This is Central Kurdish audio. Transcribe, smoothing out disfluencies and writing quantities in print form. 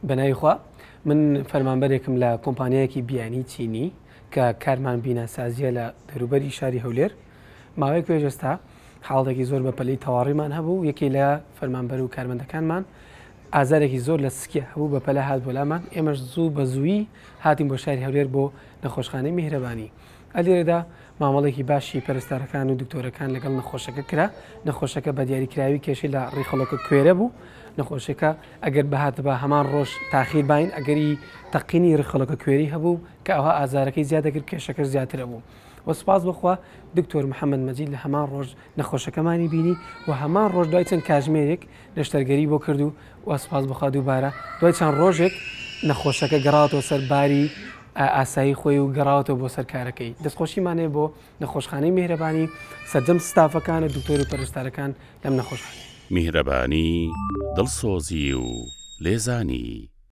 بەناویخوا من فەرمانبەرێکم لە کۆمپانیایەکی بیانی چینی کە کارمان بیناسازیە لە دەوروبەری شاری هەولێر. ماوەیەک پێشستا حاڵێکی زۆر بە پەلی تەواڕیمان هەبوو. یەکێ لە فەرمانبەر و کارمەندەکانمان ئازارێکی زۆر لە سکیە هەبوو بە پەلە هات بۆ لامان. ئێمەش زوو بە زووی هاتیم بۆ شاری هەولێر بۆ نەخۆشخانەی میهرەبانی. ئەلێرەدا مامەڵێکی باشی پەرستارەکان و دکتۆرەکان لەگەڵ نەخۆشەکە کرا. نەخۆشەکە بە دیاریکراوی کێشی لە ڕیخەڵۆکە کوێرە بوو. نەخۆشەکە ئەگەر بەهاتە بە هەمان ڕۆژ تاخیر باین ئەگەری تەقینی ڕیخەڵۆکە کوێری هەبوو کە ئەوها ئازارەکەی زیادەکرد کێشەکە زیاترە بوو. وەسپاس بخوا دکتۆر محەممەد مەجید لە هەمان ڕۆژ نەخۆشەکەمانی بینی و هەمان ڕۆژ دوای چەند کاتژمێرێک لەشتەرگەری بۆ کرد و وەسپاس بخوا دووبارە دوای چەند ڕۆژێک نەخۆشەکە گەڕاتەوە سەر باری ئاسایی خۆی و گەڕاوەتەوە بۆ سەرکارەکەی. دەستخۆشیمانێ بۆ نەخۆشخانەی میهرەبانی سەرجەم ستافەکانە دکتۆر و پەرستارەکان لەم نەخۆشخانەی میهرەبانی دڵسۆزی و لێزانی.